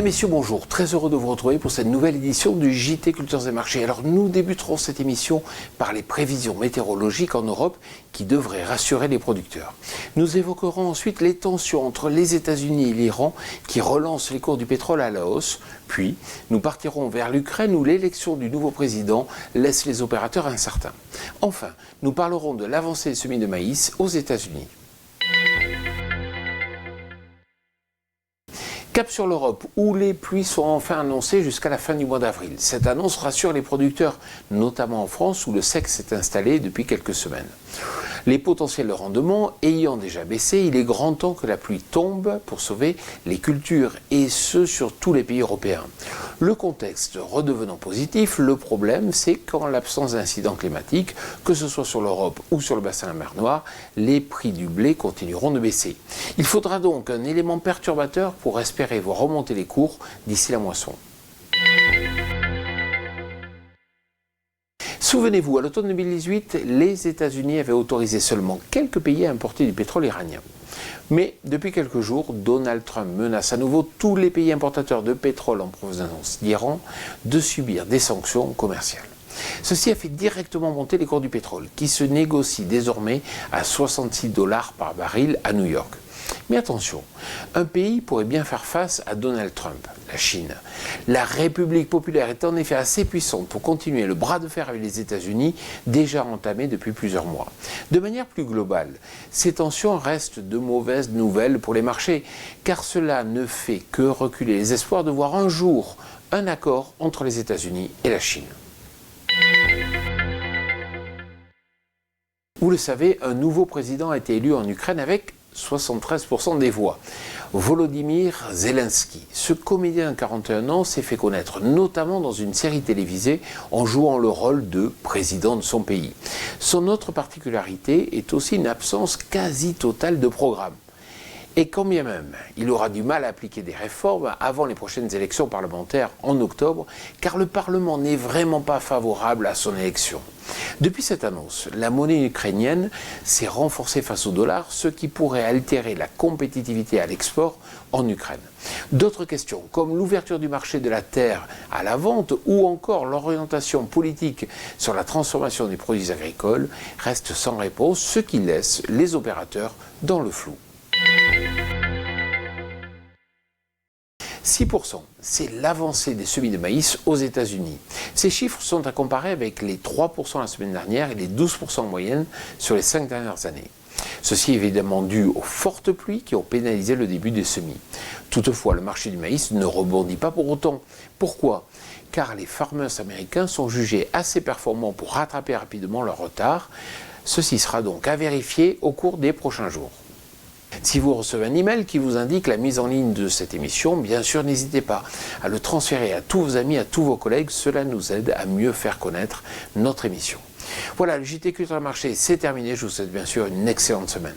Mesdames, Messieurs, bonjour. Très heureux de vous retrouver pour cette nouvelle édition du JT Cultures et Marchés. Alors, nous débuterons cette émission par les prévisions météorologiques en Europe qui devraient rassurer les producteurs. Nous évoquerons ensuite les tensions entre les États-Unis et l'Iran qui relancent les cours du pétrole à la hausse. Puis, nous partirons vers l'Ukraine où l'élection du nouveau président laisse les opérateurs incertains. Enfin, nous parlerons de l'avancée des semis de maïs aux États-Unis. Cap sur l'Europe, où les pluies sont enfin annoncées jusqu'à la fin du mois d'avril. Cette annonce rassure les producteurs, notamment en France, où le sec s'est installé depuis quelques semaines. Les potentiels de rendement ayant déjà baissé, il est grand temps que la pluie tombe pour sauver les cultures, et ce sur tous les pays européens. Le contexte redevenant positif, le problème c'est qu'en l'absence d'incidents climatiques, que ce soit sur l'Europe ou sur le bassin de la mer Noire, les prix du blé continueront de baisser. Il faudra donc un élément perturbateur pour espérer voir remonter les cours d'ici la moisson. Souvenez-vous, à l'automne 2018, les États-Unis avaient autorisé seulement quelques pays à importer du pétrole iranien. Mais depuis quelques jours, Donald Trump menace à nouveau tous les pays importateurs de pétrole en provenance d'Iran de subir des sanctions commerciales. Ceci a fait directement monter les cours du pétrole, qui se négocient désormais à $66 par baril à New York. Mais attention, un pays pourrait bien faire face à Donald Trump, la Chine. La République populaire est en effet assez puissante pour continuer le bras de fer avec les États-Unis, déjà entamé depuis plusieurs mois. De manière plus globale, ces tensions restent de mauvaises nouvelles pour les marchés, car cela ne fait que reculer les espoirs de voir un jour un accord entre les États-Unis et la Chine. Vous le savez, un nouveau président a été élu en Ukraine avec 73% des voix. Volodymyr Zelensky. Ce comédien de 41 ans s'est fait connaître notamment dans une série télévisée en jouant le rôle de président de son pays. Son autre particularité est aussi une absence quasi totale de programme. Et quand bien même, il aura du mal à appliquer des réformes avant les prochaines élections parlementaires en octobre, car le Parlement n'est vraiment pas favorable à son élection. Depuis cette annonce, la monnaie ukrainienne s'est renforcée face au dollar, ce qui pourrait altérer la compétitivité à l'export en Ukraine. D'autres questions, comme l'ouverture du marché de la terre à la vente ou encore l'orientation politique sur la transformation des produits agricoles, restent sans réponse, ce qui laisse les opérateurs dans le flou. 6%, c'est l'avancée des semis de maïs aux États-Unis. Ces chiffres sont à comparer avec les 3% la semaine dernière et les 12% en moyenne sur les 5 dernières années. Ceci est évidemment dû aux fortes pluies qui ont pénalisé le début des semis. Toutefois, le marché du maïs ne rebondit pas pour autant. Pourquoi ? Car les farmers américains sont jugés assez performants pour rattraper rapidement leur retard. Ceci sera donc à vérifier au cours des prochains jours. Si vous recevez un email qui vous indique la mise en ligne de cette émission, bien sûr, n'hésitez pas à le transférer à tous vos amis, à tous vos collègues. Cela nous aide à mieux faire connaître notre émission. Voilà, le JT Culture et Marché, c'est terminé. Je vous souhaite bien sûr une excellente semaine.